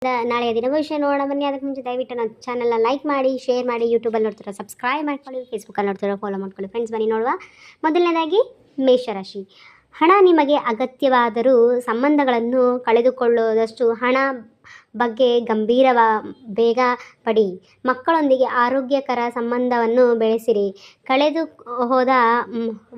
ನಾಳೆಯ ದಿನ ಭವಿಷ್ಯ ನೋಡೋಣ ಬನ್ನಿ. ಅದಕ್ಕೆ ಮುಂಚೆ ದಯವಿಟ್ಟು ನನ್ನ ಚಾನಲ್ನ ಲೈಕ್ ಮಾಡಿ, ಶೇರ್ ಮಾಡಿ. ಯೂಟ್ಯೂಬಲ್ಲಿ ನೋಡ್ತಿರೋ ಸಬ್ಸ್ಕ್ರೈಬ್ ಮಾಡ್ಕೊಳ್ಳಿ, ಫೇಸ್ಬುಕ್ಕಲ್ಲಿ ನೋಡ್ತಿರೋ ಫಾಲೋ ಮಾಡ್ಕೊಳ್ಳಿ. ಫ್ರೆಂಡ್ಸ್, ಬನ್ನಿ ನೋಡುವ. ಮೊದಲನೇದಾಗಿ ಮೇಷರಾಶಿ. ಹಣ ನಿಮಗೆ ಅಗತ್ಯವಾದರೂ ಸಂಬಂಧಗಳನ್ನು ಕಳೆದುಕೊಳ್ಳುವುದಷ್ಟು ಹಣ ಬಗ್ಗೆ ಬೇಗ ಪಡಿ. ಮಕ್ಕಳೊಂದಿಗೆ ಆರೋಗ್ಯಕರ ಸಂಬಂಧವನ್ನು ಬೆಳೆಸಿರಿ. ಕಳೆದು ಹೋದ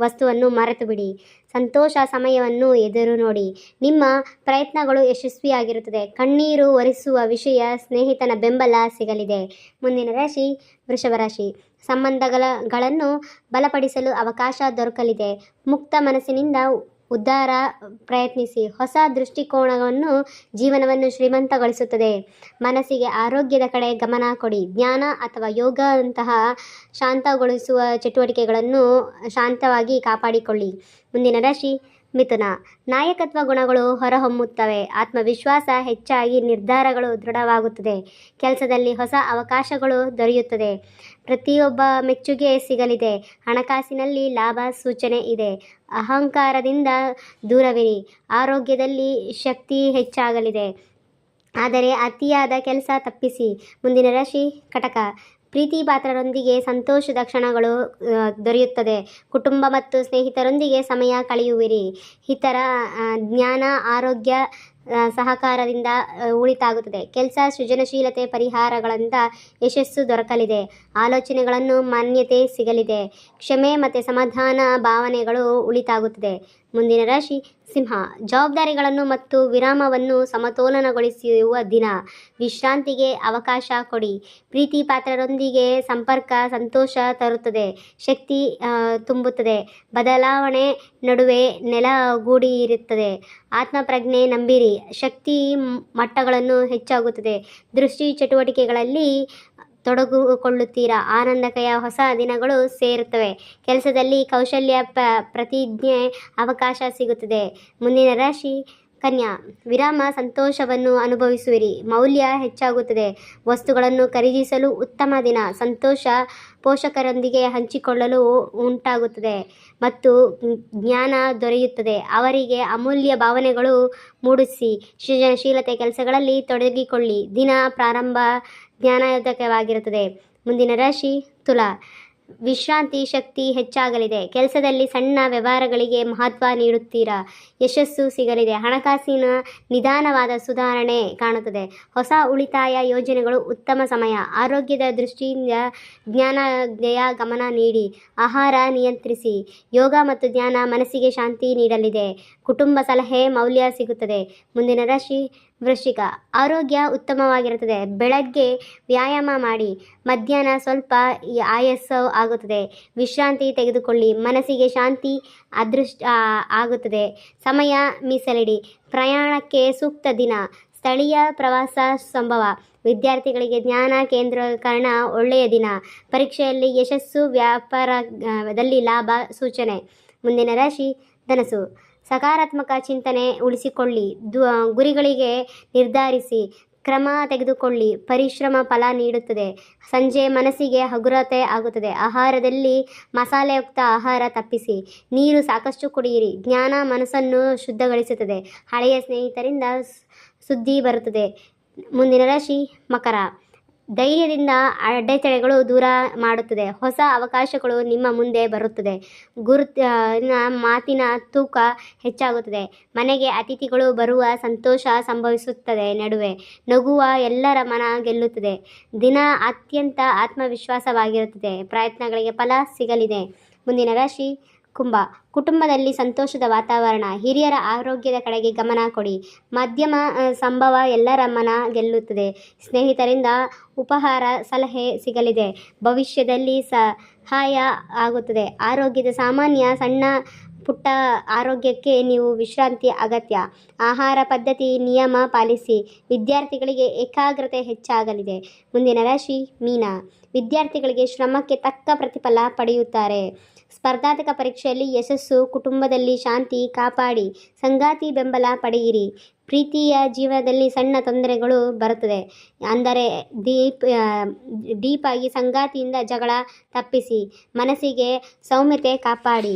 ವಸ್ತುವನ್ನು ಮರೆತು ಬಿಡಿ. ಸಂತೋಷ ಸಮಯವನ್ನು ಎದುರು ನೋಡಿ. ನಿಮ್ಮ ಪ್ರಯತ್ನಗಳು ಯಶಸ್ವಿಯಾಗಿರುತ್ತದೆ. ಕಣ್ಣೀರು ಒರೆಸುವ ವಿಷಯ ಸ್ನೇಹಿತನ ಬೆಂಬಲ ಸಿಗಲಿದೆ. ಮುಂದಿನ ರಾಶಿ ವೃಷಭ ರಾಶಿ. ಸಂಬಂಧಗಳನ್ನು ಬಲಪಡಿಸಲು ಅವಕಾಶ ದೊರಕಲಿದೆ. ಮುಕ್ತ ಮನಸ್ಸಿನಿಂದ ಉದ್ಧಾರ ಪ್ರಯತ್ನಿಸಿ. ಹೊಸ ದೃಷ್ಟಿಕೋನವನ್ನು ಜೀವನವನ್ನು ಶ್ರೀಮಂತಗೊಳಿಸುತ್ತದೆ. ಮನಸ್ಸಿಗೆ ಆರೋಗ್ಯದ ಕಡೆ ಗಮನ ಕೊಡಿ. ಜ್ಞಾನ ಅಥವಾ ಯೋಗದಂತಹ ಶಾಂತಗೊಳಿಸುವ ಚಟುವಟಿಕೆಗಳನ್ನು ಶಾಂತವಾಗಿ ಕಾಪಾಡಿಕೊಳ್ಳಿ. ಮುಂದಿನ ರಾಶಿ ಮಿಥುನ. ನಾಯಕತ್ವ ಗುಣಗಳು ಹೊರಹೊಮ್ಮುತ್ತವೆ. ಆತ್ಮವಿಶ್ವಾಸ ಹೆಚ್ಚಾಗಿ ನಿರ್ಧಾರಗಳು ದೃಢವಾಗುತ್ತದೆ. ಕೆಲಸದಲ್ಲಿ ಹೊಸ ಅವಕಾಶಗಳು ದೊರೆಯುತ್ತದೆ. ಪ್ರತಿಯೊಬ್ಬ ಮೆಚ್ಚುಗೆ ಸಿಗಲಿದೆ. ಹಣಕಾಸಿನಲ್ಲಿ ಲಾಭ ಸೂಚನೆ ಇದೆ. ಅಹಂಕಾರದಿಂದ ದೂರವಿರಿ. ಆರೋಗ್ಯದಲ್ಲಿ ಶಕ್ತಿ ಹೆಚ್ಚಾಗಲಿದೆ, ಆದರೆ ಅತಿಯಾದ ಕೆಲಸ ತಪ್ಪಿಸಿ. ಮುಂದಿನ ರಾಶಿ ಕಟಕ. ಪ್ರೀತಿ ಪಾತ್ರರೊಂದಿಗೆ ಸಂತೋಷದ ಕ್ಷಣಗಳು ದೊರೆಯುತ್ತದೆ. ಕುಟುಂಬ ಮತ್ತು ಸ್ನೇಹಿತರೊಂದಿಗೆ ಸಮಯ ಕಳೆಯುವಿರಿ. ಇತರ ಜ್ಞಾನ ಆರೋಗ್ಯ ಸಹಕಾರದಿಂದ ಉಳಿತಾಗುತ್ತದೆ. ಕೆಲಸ ಸೃಜನಶೀಲತೆ ಪರಿಹಾರಗಳಿಂದ ಯಶಸ್ಸು ದೊರಕಲಿದೆ. ಆಲೋಚನೆಗಳನ್ನು ಮಾನ್ಯತೆ ಸಿಗಲಿದೆ. ಕ್ಷಮೆ ಮತ್ತು ಸಮಾಧಾನ ಭಾವನೆಗಳು ಉಳಿತಾಗುತ್ತದೆ. ಮುಂದಿನ ರಾಶಿ ಸಿಂಹ. ಜವಾಬ್ದಾರಿಗಳನ್ನು ಮತ್ತು ವಿರಾಮವನ್ನು ಸಮತೋಲನಗೊಳಿಸುವ ದಿನ. ವಿಶ್ರಾಂತಿಗೆ ಅವಕಾಶ ಕೊಡಿ. ಪ್ರೀತಿ ಪಾತ್ರರೊಂದಿಗೆ ಸಂಪರ್ಕ ಸಂತೋಷ ತರುತ್ತದೆ. ಶಕ್ತಿ ತುಂಬುತ್ತದೆ. ಬದಲಾವಣೆ ನಡುವೆ ನೆಲಗೂಡಿರುತ್ತದೆ. ಆತ್ಮಪ್ರಜ್ಞೆ ನಂಬಿರಿ. ಶಕ್ತಿ ಮಟ್ಟಗಳನ್ನು ಹೆಚ್ಚಾಗುತ್ತದೆ. ದೃಷ್ಟಿ ಚಟುವಟಿಕೆಗಳಲ್ಲಿ ತೊಡಗಿಕೊಳ್ಳುತ್ತೀರಾ. ಆನಂದಕರ ಹೊಸ ದಿನಗಳು ಸೇರುತ್ತವೆ. ಕೆಲಸದಲ್ಲಿ ಕೌಶಲ್ಯ ಪ್ರತಿಜ್ಞೆ ಅವಕಾಶ ಸಿಗುತ್ತದೆ. ಮುಂದಿನ ರಾಶಿ ಕನ್ಯಾ. ವಿರಾಮ ಸಂತೋಷವನ್ನು ಅನುಭವಿಸುವಿರಿ. ಮೌಲ್ಯ ಹೆಚ್ಚಾಗುತ್ತದೆ. ವಸ್ತುಗಳನ್ನು ಖರೀದಿಸಲು ಉತ್ತಮ ದಿನ. ಸಂತೋಷ ಪೋಷಕರೊಂದಿಗೆ ಹಂಚಿಕೊಳ್ಳಲು ಉಂಟಾಗುತ್ತದೆ ಮತ್ತು ಜ್ಞಾನ ದೊರೆಯುತ್ತದೆ. ಅವರಿಗೆ ಅಮೂಲ್ಯ ಭಾವನೆಗಳು ಮೂಡಿಸಿ. ಸೃಜನಶೀಲತೆ ಕೆಲಸಗಳಲ್ಲಿ ತೊಡಗಿಕೊಳ್ಳಿ. ದಿನ ಪ್ರಾರಂಭ ಜ್ಞಾನೋದಕವಾಗಿರುತ್ತದೆ. ಮುಂದಿನ ರಾಶಿ ತುಲಾ. ವಿಶ್ರಾಂತಿ ಶಕ್ತಿ ಹೆಚ್ಚಾಗಲಿದೆ. ಕೆಲಸದಲ್ಲಿ ಸಣ್ಣ ವ್ಯವಹಾರಗಳಿಗೆ ಮಹತ್ವ ನೀಡುತ್ತೀರಾ. ಯಶಸ್ಸು ಸಿಗಲಿದೆ. ಹಣಕಾಸಿನ ನಿಧಾನವಾದ ಸುಧಾರಣೆ ಕಾಣುತ್ತದೆ. ಹೊಸ ಉಳಿತಾಯ ಯೋಜನೆಗಳು ಉತ್ತಮ ಸಮಯ. ಆರೋಗ್ಯದ ದೃಷ್ಟಿಯಿಂದ ಜ್ಞಾನೋದಯ ಗಮನ ನೀಡಿ. ಆಹಾರ ನಿಯಂತ್ರಿಸಿ. ಯೋಗ ಮತ್ತು ಧ್ಯಾನ ಮನಸ್ಸಿಗೆ ಶಾಂತಿ ನೀಡಲಿದೆ. ಕುಟುಂಬ ಸಲಹೆ ಮೌಲ್ಯ ಸಿಗುತ್ತದೆ. ಮುಂದಿನ ರಾಶಿ ವೃಶ್ಚಿಕ. ಆರೋಗ್ಯ ಉತ್ತಮವಾಗಿರುತ್ತದೆ. ಬೆಳಗ್ಗೆ ವ್ಯಾಯಾಮ ಮಾಡಿ. ಮಧ್ಯಾಹ್ನ ಸ್ವಲ್ಪ ಆಯಾಸ ಆಗುತ್ತದೆ. ವಿಶ್ರಾಂತಿ ತೆಗೆದುಕೊಳ್ಳಿ. ಮನಸ್ಸಿಗೆ ಶಾಂತಿ ಆಗುತ್ತದೆ. ಸಮಯ ಮೀಸಲಿಡಿ. ಪ್ರಯಾಣಕ್ಕೆ ಸೂಕ್ತ ದಿನ. ಸ್ಥಳೀಯ ಪ್ರವಾಸ ಸಂಭವ. ವಿದ್ಯಾರ್ಥಿಗಳಿಗೆ ಜ್ಞಾನ ಕೇಂದ್ರೀಕರಣ ಒಳ್ಳೆಯ ದಿನ. ಪರೀಕ್ಷೆಯಲ್ಲಿ ಯಶಸ್ಸು. ವ್ಯಾಪಾರದಲ್ಲಿ ಲಾಭ ಸೂಚನೆ. ಮುಂದಿನ ರಾಶಿ ಧನಸ್ಸು. ಸಕಾರಾತ್ಮಕ ಚಿಂತನೆ ಉಳಿಸಿಕೊಳ್ಳಿ. ಗುರಿಗಳಿಗೆ ನಿರ್ಧರಿಸಿ ಕ್ರಮ ತೆಗೆದುಕೊಳ್ಳಿ. ಪರಿಶ್ರಮ ಫಲ ನೀಡುತ್ತದೆ. ಸಂಜೆ ಮನಸ್ಸಿಗೆ ಹಗುರತೆ ಆಗುತ್ತದೆ. ಆಹಾರದಲ್ಲಿ ಮಸಾಲೆಯುಕ್ತ ಆಹಾರ ತಪ್ಪಿಸಿ. ನೀರು ಸಾಕಷ್ಟು ಕುಡಿಯಿರಿ. ಜ್ಞಾನ ಮನಸ್ಸನ್ನು ಶುದ್ಧಗೊಳಿಸುತ್ತದೆ. ಹಳೆಯ ಸ್ನೇಹಿತರಿಂದ ಸುದ್ದಿ ಬರುತ್ತದೆ. ಮುಂದಿನ ರಾಶಿ ಮಕರ. ಧೈರ್ಯದಿಂದ ಅಡೆತಡೆಗಳು ದೂರ ಮಾಡುತ್ತದೆ. ಹೊಸ ಅವಕಾಶಗಳು ನಿಮ್ಮ ಮುಂದೆ ಬರುತ್ತದೆ. ಮಾತಿನ ತೂಕ ಹೆಚ್ಚಾಗುತ್ತದೆ. ಮನೆಗೆ ಅತಿಥಿಗಳು ಬರುವ ಸಂತೋಷ ಸಂಭವಿಸುತ್ತದೆ. ನಡುವೆ ನಗುವ ಎಲ್ಲರ ಮನ ಗೆಲ್ಲುತ್ತದೆ. ದಿನ ಅತ್ಯಂತ ಆತ್ಮವಿಶ್ವಾಸವಾಗಿರುತ್ತದೆ. ಪ್ರಯತ್ನಗಳಿಗೆ ಫಲ ಸಿಗಲಿದೆ. ಮುಂದಿನ ರಾಶಿ ಕುಂಭ. ಕುಟುಂಬದಲ್ಲಿ ಸಂತೋಷದ ವಾತಾವರಣ. ಹಿರಿಯರ ಆರೋಗ್ಯದ ಕಡೆಗೆ ಗಮನ ಕೊಡಿ. ಮಧ್ಯಮ ಸಂಭವ ಎಲ್ಲರ ಮನ ಗೆಲ್ಲುತ್ತದೆ. ಸ್ನೇಹಿತರಿಂದ ಉಪಹಾರ ಸಲಹೆ ಸಿಗಲಿದೆ. ಭವಿಷ್ಯದಲ್ಲಿ ಸಹಾಯ ಆಗುತ್ತದೆ. ಆರೋಗ್ಯದ ಸಾಮಾನ್ಯ ಸಣ್ಣ ಪುಟ್ಟ ಆರೋಗ್ಯಕ್ಕೆ ನೀವು ವಿಶ್ರಾಂತಿ ಅಗತ್ಯ. ಆಹಾರ ಪದ್ಧತಿ ನಿಯಮ ಪಾಲಿಸಿ. ವಿದ್ಯಾರ್ಥಿಗಳಿಗೆ ಏಕಾಗ್ರತೆ ಹೆಚ್ಚಾಗಲಿದೆ. ಮುಂದಿನ ರಾಶಿ ಮೀನ. ವಿದ್ಯಾರ್ಥಿಗಳಿಗೆ ಶ್ರಮಕ್ಕೆ ತಕ್ಕ ಪ್ರತಿಫಲ ಪಡೆಯುತ್ತಾರೆ. ಸ್ಪರ್ಧಾತ್ಮಕ ಪರೀಕ್ಷೆಯಲ್ಲಿ ಯಶಸ್ಸು. ಕುಟುಂಬದಲ್ಲಿ ಶಾಂತಿ ಕಾಪಾಡಿ. ಸಂಗಾತಿ ಬೆಂಬಲ ಪಡೆಯಿರಿ. ಪ್ರೀತಿಯ ಜೀವನದಲ್ಲಿ ಸಣ್ಣ ತೊಂದರೆಗಳು ಬರುತ್ತದೆ. ಅಂದರೆ ಡೀಪಾಗಿ ಸಂಗಾತಿಯಿಂದ ಜಗಳ ತಪ್ಪಿಸಿ. ಮನಸ್ಸಿಗೆ ಸೌಮ್ಯತೆ ಕಾಪಾಡಿ.